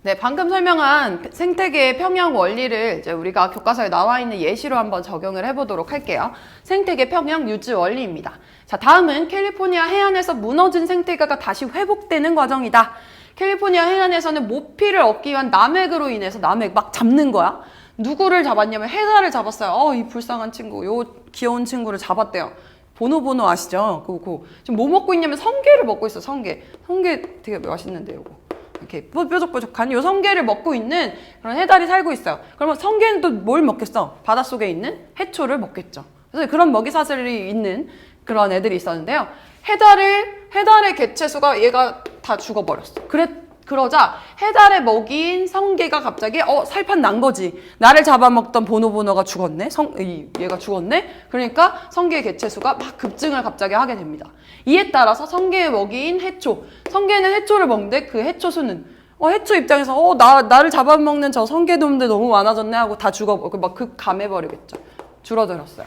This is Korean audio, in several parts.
네, 방금 설명한 생태계의 평형 원리를 이제 우리가 교과서에 나와 있는 예시로 한번 적용을 해보도록 할게요. 생태계 평형 유지 원리입니다. 자, 다음은 캘리포니아 해안에서 무너진 생태계가 다시 회복되는 과정이다. 캘리포니아 해안에서는 모피를 얻기 위한 남획으로 인해서 남획 막 잡는 거야. 누구를 잡았냐면 해달을 잡았어요. 이 불쌍한 친구, 요 귀여운 친구를 잡았대요. 보노보노 아시죠? 그거 지금 뭐 먹고 있냐면 성게를 먹고 있어. 성게 되게 맛있는데 요거. 이렇게 뾰족뾰족한 요 성게를 먹고 있는 그런 해달이 살고 있어요. 그러면 성게는 또 뭘 먹겠어? 바닷속에 있는 해초를 먹겠죠. 그래서 그런 먹이사슬이 있는 그런 애들이 있었는데요. 해달의 개체수가 얘가 다 죽어버렸어. 그러자 해달의 먹이인 성게가 갑자기 살판 난 거지. 나를 잡아먹던 보노보노가 죽었네. 얘가 죽었네. 그러니까 성게의 개체수가 막 급증을 갑자기 하게 됩니다. 이에 따라서 성게의 먹이인 해초. 성게는 해초를 먹는데 그 해초 수는 해초 입장에서 나를 잡아먹는 저 성게놈들 너무 많아졌네 하고 다 막 급감해버리겠죠. 줄어들었어요.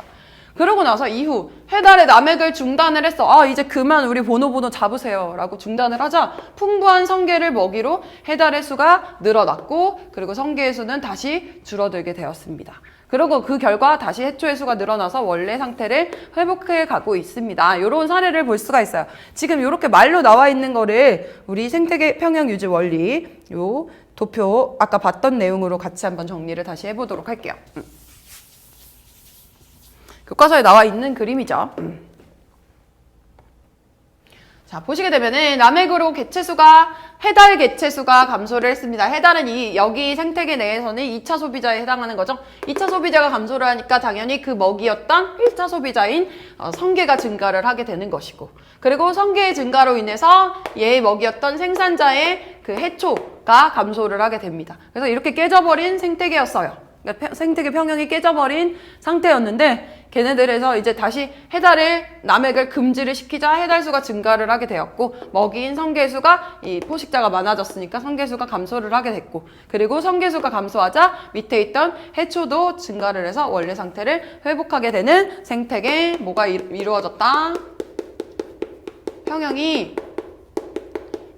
그러고 나서 이후 해달의 남획을 중단을 했어. 이제 그만 우리 보노보노 잡으세요 라고 중단을 하자 풍부한 성게를 먹이로 해달의 수가 늘어났고 그리고 성게의 수는 다시 줄어들게 되었습니다. 그리고 그 결과 다시 해초의 수가 늘어나서 원래 상태를 회복해 가고 있습니다. 이런 사례를 볼 수가 있어요. 지금 이렇게 말로 나와 있는 거를 우리 생태계 평형 유지 원리 요 도표 아까 봤던 내용으로 같이 한번 정리를 다시 해보도록 할게요. 교과서에 나와 있는 그림이죠. 자, 보시게 되면은 남획으로 해달 개체수가 감소를 했습니다. 해달은 여기 생태계 내에서는 2차 소비자에 해당하는 거죠. 2차 소비자가 감소를 하니까 당연히 그 먹이였던 1차 소비자인 성게가 증가를 하게 되는 것이고 그리고 성게의 증가로 인해서 얘의 먹이였던 생산자의 그 해초가 감소를 하게 됩니다. 그래서 이렇게 깨져버린 생태계였어요. 그러니까 생태계 평형이 깨져버린 상태였는데 걔네들에서 이제 다시 해달을 남획을 금지를 시키자 해달수가 증가를 하게 되었고 먹이인 성게수가 이 포식자가 많아졌으니까 성게수가 감소를 하게 됐고 그리고 성게수가 감소하자 밑에 있던 해초도 증가를 해서 원래 상태를 회복하게 되는 생태계 뭐가 이루어졌다? 평형이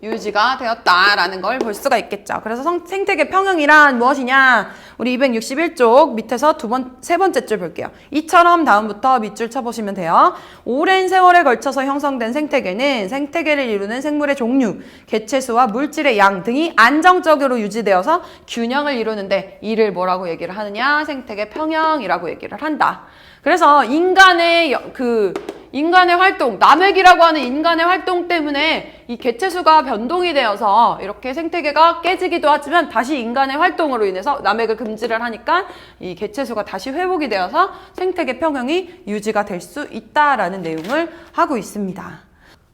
유지가 되었다라는 걸 볼 수가 있겠죠. 그래서 생태계 평형이란 무엇이냐? 우리 261쪽 밑에서 세 번째 줄 볼게요. 이처럼 다음부터 밑줄 쳐보시면 돼요. 오랜 세월에 걸쳐서 형성된 생태계는 생태계를 이루는 생물의 종류, 개체수와 물질의 양 등이 안정적으로 유지되어서 균형을 이루는데 이를 뭐라고 얘기를 하느냐? 생태계 평형이라고 얘기를 한다. 그래서 인간의 활동, 남획이라고 하는 인간의 활동 때문에 이 개체수가 변동이 되어서 이렇게 생태계가 깨지기도 하지만 다시 인간의 활동으로 인해서 남획을 금지를 하니까 이 개체수가 다시 회복이 되어서 생태계 평형이 유지가 될 수 있다라는 내용을 하고 있습니다.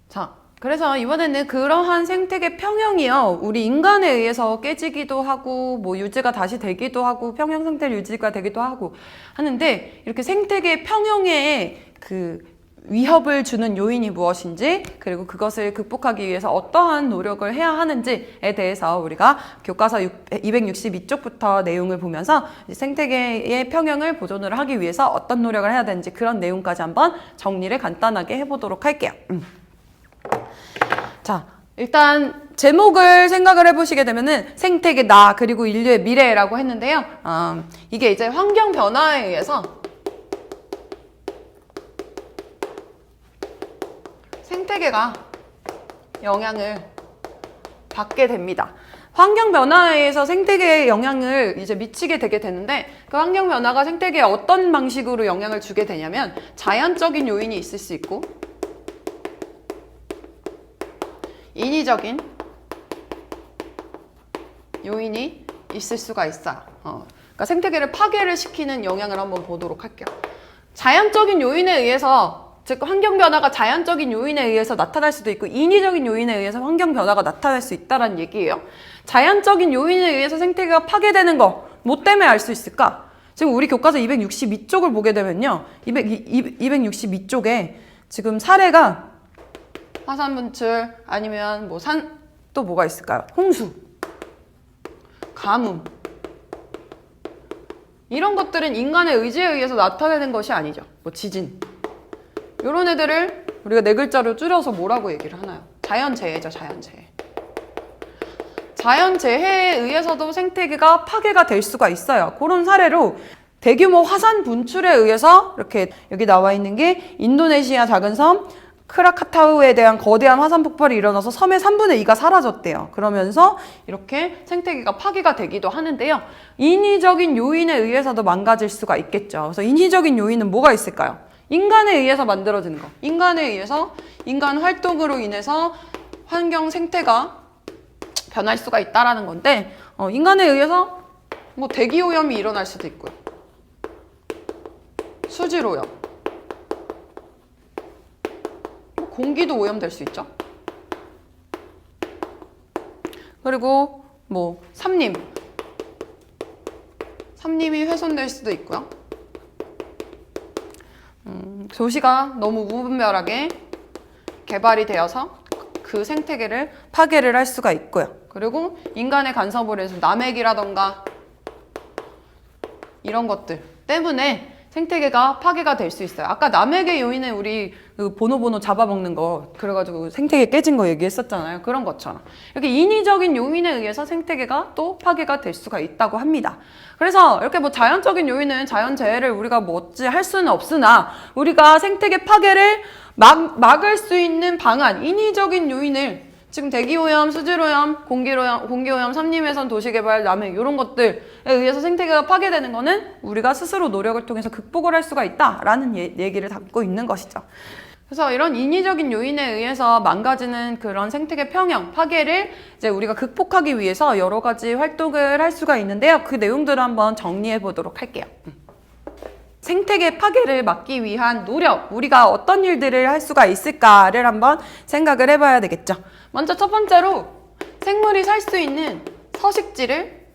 자, 그래서 이번에는 그러한 생태계 평형이요. 우리 인간에 의해서 깨지기도 하고 뭐 유지가 다시 되기도 하고 평형 상태를 유지가 되기도 하고 하는데 이렇게 생태계 평형에 위협을 주는 요인이 무엇인지 그리고 그것을 극복하기 위해서 어떠한 노력을 해야 하는지에 대해서 우리가 교과서 262쪽부터 내용을 보면서 생태계의 평형을 보존을 하기 위해서 어떤 노력을 해야 되는지 그런 내용까지 한번 정리를 간단하게 해보도록 할게요. 자, 일단 제목을 생각을 해보시게 되면은 생태계 나 그리고 인류의 미래라고 했는데요. 이게 이제 환경 변화에 의해서 생태계가 영향을 받게 됩니다. 환경 변화에 의해서 생태계에 영향을 이제 미치게 되게 되는데 그 환경 변화가 생태계에 어떤 방식으로 영향을 주게 되냐면 자연적인 요인이 있을 수 있고 인위적인 요인이 있을 수가 있어요. 그러니까 생태계를 파괴를 시키는 영향을 한번 보도록 할게요. 자연적인 요인에 의해서 즉 환경 변화가 자연적인 요인에 의해서 나타날 수도 있고 인위적인 요인에 의해서 환경 변화가 나타날 수 있다는 얘기예요. 자연적인 요인에 의해서 생태계가 파괴되는 거 뭐 때문에 알 수 있을까? 지금 우리 교과서 262쪽을 보게 되면요. 262쪽에 지금 사례가 화산 분출 아니면 뭐 또 뭐가 있을까요? 홍수, 가뭄 이런 것들은 인간의 의지에 의해서 나타내는 것이 아니죠. 뭐 지진 이런 애들을 우리가 네 글자로 줄여서 뭐라고 얘기를 하나요? 자연재해죠, 자연재해. 자연재해에 의해서도 생태계가 파괴가 될 수가 있어요. 그런 사례로 대규모 화산 분출에 의해서 이렇게 여기 나와 있는 게 인도네시아 작은 섬 크라카타우에 대한 거대한 화산 폭발이 일어나서 섬의 3분의 2가 사라졌대요. 그러면서 이렇게 생태계가 파괴가 되기도 하는데요. 인위적인 요인에 의해서도 망가질 수가 있겠죠. 그래서 인위적인 요인은 뭐가 있을까요? 인간에 의해서 만들어지는 거. 인간에 의해서 인간 활동으로 인해서 환경 생태가 변할 수가 있다라는 건데 인간에 의해서 뭐 대기오염이 일어날 수도 있고요. 수질오염. 공기도 오염될 수 있죠. 그리고 뭐 삼림이 훼손될 수도 있고요. 도시가 너무 무분별하게 개발이 되어서 그 생태계를 파괴를 할 수가 있고요. 그리고 인간의 간섭으로 해서 남획이라던가 이런 것들 때문에 생태계가 파괴가 될 수 있어요. 아까 남획의 요인은 우리 그 보노보노 잡아먹는 거 그래가지고 생태계 깨진 거 얘기했었잖아요. 그런 것처럼 이렇게 인위적인 요인에 의해서 생태계가 또 파괴가 될 수가 있다고 합니다. 그래서 이렇게 뭐 자연적인 요인은 자연재해를 우리가 뭐 어찌 할 수는 없으나 우리가 생태계 파괴를 막을 수 있는 방안, 인위적인 요인을 지금 대기오염, 수질오염, 공기오염, 삼림훼손, 도시개발, 남획 이런 것들에 의해서 생태계가 파괴되는 거는 우리가 스스로 노력을 통해서 극복을 할 수가 있다라는 얘기를 담고 있는 것이죠. 그래서 이런 인위적인 요인에 의해서 망가지는 그런 생태계 평형, 파괴를 이제 우리가 극복하기 위해서 여러 가지 활동을 할 수가 있는데요. 그 내용들을 한번 정리해 보도록 할게요. 생태계 파괴를 막기 위한 노력, 우리가 어떤 일들을 할 수가 있을까를 한번 생각을 해봐야 되겠죠. 먼저 첫 번째로 생물이 살 수 있는 서식지를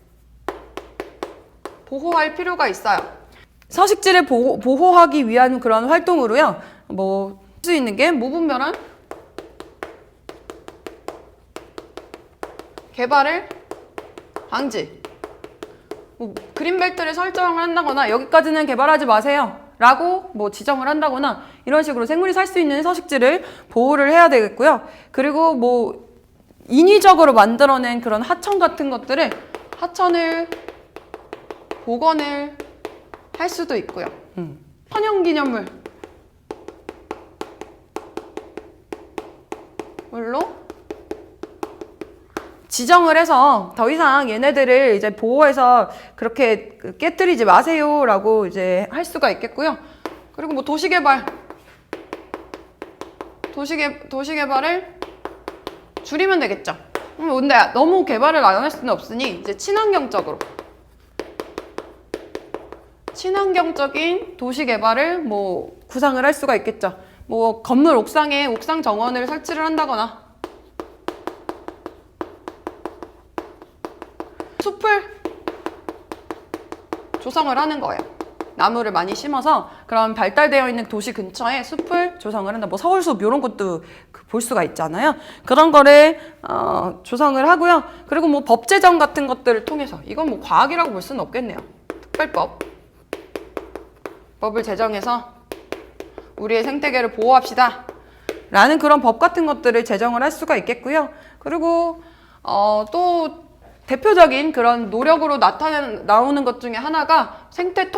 보호할 필요가 있어요. 서식지를 보호하기 위한 그런 활동으로요. 뭐 할 수 있는 게 무분별한 개발을 방지. 뭐 그린벨트를 설정을 한다거나 여기까지는 개발하지 마세요 라고 뭐 지정을 한다거나 이런 식으로 생물이 살 수 있는 서식지를 보호를 해야 되겠고요. 그리고 뭐 인위적으로 만들어낸 그런 하천 같은 것들을 하천을 복원을 할 수도 있고요. 천연기념물 물로 지정을 해서 더 이상 얘네들을 이제 보호해서 그렇게 깨뜨리지 마세요라고 이제 할 수가 있겠고요. 그리고 뭐 도시개발을 줄이면 되겠죠. 근데 너무 개발을 안 할 수는 없으니 이제 친환경적인 도시개발을 뭐 구상을 할 수가 있겠죠. 뭐 건물 옥상에 옥상 정원을 설치를 한다거나 숲을 조성을 하는 거예요. 나무를 많이 심어서 그런 발달되어 있는 도시 근처에 숲을 조성을 한다. 뭐 서울숲 이런 것도 볼 수가 있잖아요. 그런 거를 조성을 하고요. 그리고 뭐 법 제정 같은 것들을 통해서 이건 뭐 과학이라고 볼 수는 없겠네요. 법을 제정해서 우리의 생태계를 보호합시다 라는 그런 법 같은 것들을 제정을 할 수가 있겠고요. 그리고 또 대표적인 그런 노력으로 나오는 것 중에 하나가 생태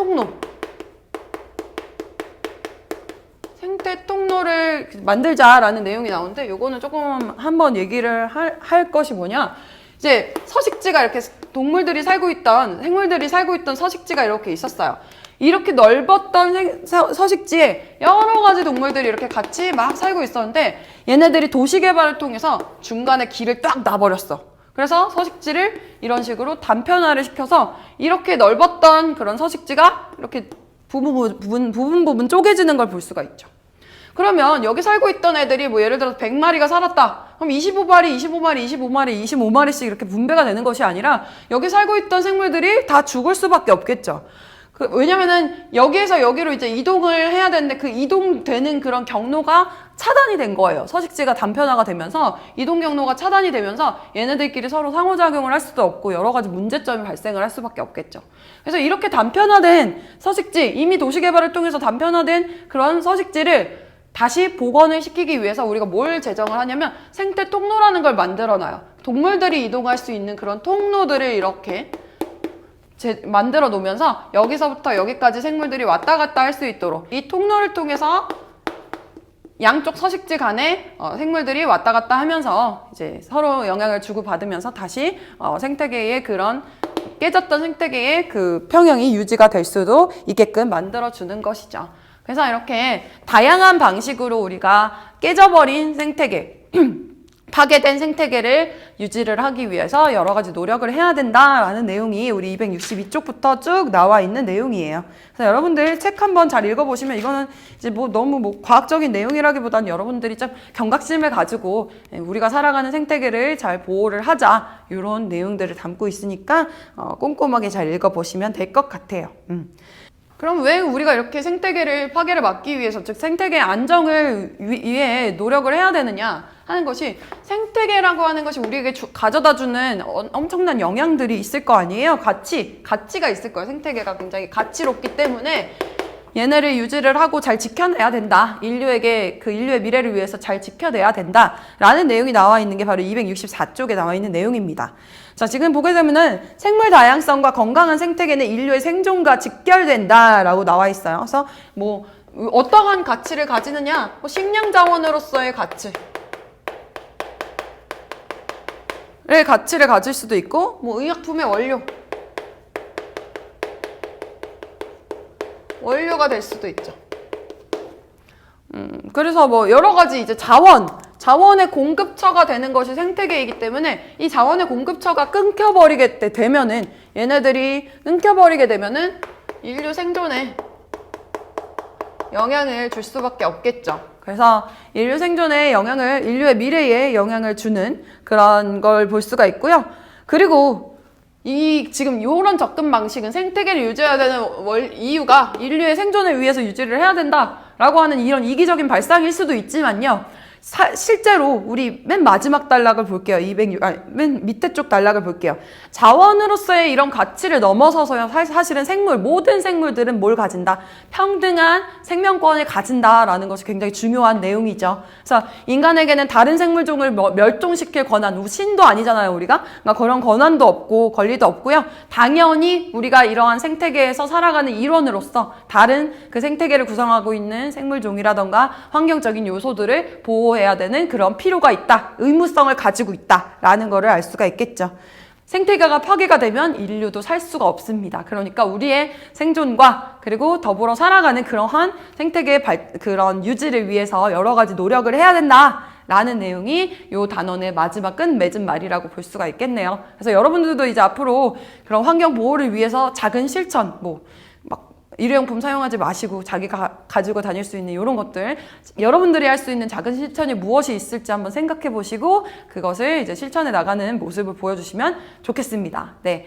통로를 만들자라는 내용이 나오는데 요거는 조금 한번 얘기를 할 것이 뭐냐, 이제 서식지가 이렇게 생물들이 살고 있던 서식지가 이렇게 있었어요. 이렇게 넓었던 서식지에 여러 가지 동물들이 이렇게 같이 막 살고 있었는데 얘네들이 도시개발을 통해서 중간에 길을 딱 놔버렸어. 그래서 서식지를 이런 식으로 단편화를 시켜서 이렇게 넓었던 그런 서식지가 이렇게 부분 쪼개지는 걸 볼 수가 있죠. 그러면 여기 살고 있던 애들이 뭐 예를 들어서 100마리가 살았다. 그럼 25마리씩 이렇게 분배가 되는 것이 아니라 여기 살고 있던 생물들이 다 죽을 수밖에 없겠죠. 왜냐면은 여기에서 여기로 이제 이동을 해야 되는데 그 이동되는 그런 경로가 차단이 된 거예요. 서식지가 단편화가 되면서 이동 경로가 차단이 되면서 얘네들끼리 서로 상호작용을 할 수도 없고 여러 가지 문제점이 발생을 할 수밖에 없겠죠. 그래서 이렇게 단편화된 서식지, 이미 도시개발을 통해서 단편화된 그런 서식지를 다시 복원을 시키기 위해서 우리가 뭘 제정을 하냐면 생태 통로라는 걸 만들어놔요. 동물들이 이동할 수 있는 그런 통로들을 이렇게 만들어 놓으면서 여기서부터 여기까지 생물들이 왔다 갔다 할 수 있도록 이 통로를 통해서 양쪽 서식지 간에 생물들이 왔다 갔다 하면서 이제 서로 영향을 주고받으면서 다시 생태계의 그런 깨졌던 생태계의 그 평형이 유지가 될 수도 있게끔 만들어주는 것이죠. 그래서 이렇게 다양한 방식으로 우리가 깨져버린 생태계, 파괴된 생태계를 유지를 하기 위해서 여러 가지 노력을 해야 된다라는 내용이 우리 262쪽부터 쭉 나와 있는 내용이에요. 그래서 여러분들 책 한번 잘 읽어보시면 이거는 이제 뭐 너무 과학적인 내용이라기보다는 여러분들이 좀 경각심을 가지고 우리가 살아가는 생태계를 잘 보호를 하자 이런 내용들을 담고 있으니까 꼼꼼하게 잘 읽어보시면 될 것 같아요. 그럼 왜 우리가 이렇게 생태계를 파괴를 막기 위해서, 즉 생태계 안정을 위해 노력을 해야 되느냐 하는 것이, 생태계라고 하는 것이 우리에게 가져다주는 엄청난 영향들이 있을 거 아니에요. 가치가 있을 거예요. 생태계가 굉장히 가치롭기 때문에 얘네를 유지를 하고 잘 지켜내야 된다. 인류의 미래를 위해서 잘 지켜내야 된다. 라는 내용이 나와 있는 게 바로 264쪽에 나와 있는 내용입니다. 자, 지금 보게 되면은 생물 다양성과 건강한 생태계는 인류의 생존과 직결된다. 라고 나와 있어요. 그래서 뭐, 어떠한 가치를 가지느냐? 식량 자원으로서의 가치를 가질 수도 있고, 뭐, 의약품의 원료가 될 수도 있죠. 그래서 뭐 여러 가지 이제 자원의 공급처가 되는 것이 생태계이기 때문에 이 자원의 공급처가 끊겨버리게 되면은, 얘네들이 끊겨버리게 되면은 인류 생존에 영향을 줄 수밖에 없겠죠. 그래서 인류의 미래에 영향을 주는 그런 걸 볼 수가 있고요. 그리고 지금 이런 접근 방식은 생태계를 유지해야 되는 이유가 인류의 생존을 위해서 유지를 해야 된다라고 하는 이런 이기적인 발상일 수도 있지만요. 실제로 우리 맨 마지막 단락을 볼게요. 맨 밑에 쪽 단락을 볼게요. 자원으로서의 이런 가치를 넘어서서요. 사실은 모든 생물들은 뭘 가진다? 평등한 생명권을 가진다라는 것이 굉장히 중요한 내용이죠. 그래서 인간에게는 다른 생물종을 멸종시킬 권한, 신도 아니잖아요, 우리가. 그러니까 그런 권한도 없고 권리도 없고요. 당연히 우리가 이러한 생태계에서 살아가는 일원으로서 다른 그 생태계를 구성하고 있는 생물종이라던가 환경적인 요소들을 보호해야 되는 그런 필요가 있다, 의무성을 가지고 있다라는 거를 알 수가 있겠죠. 생태계가 파괴가 되면 인류도 살 수가 없습니다. 그러니까 우리의 생존과 그리고 더불어 살아가는 그러한 생태계의 그런 유지를 위해서 여러 가지 노력을 해야 된다라는 내용이 이 단원의 마지막 끝맺은 말이라고 볼 수가 있겠네요. 그래서 여러분들도 이제 앞으로 그런 환경 보호를 위해서 작은 실천, 일회용품 사용하지 마시고 자기가 가지고 다닐 수 있는 이런 것들, 여러분들이 할 수 있는 작은 실천이 무엇이 있을지 한번 생각해 보시고 그것을 이제 실천해 나가는 모습을 보여주시면 좋겠습니다. 네.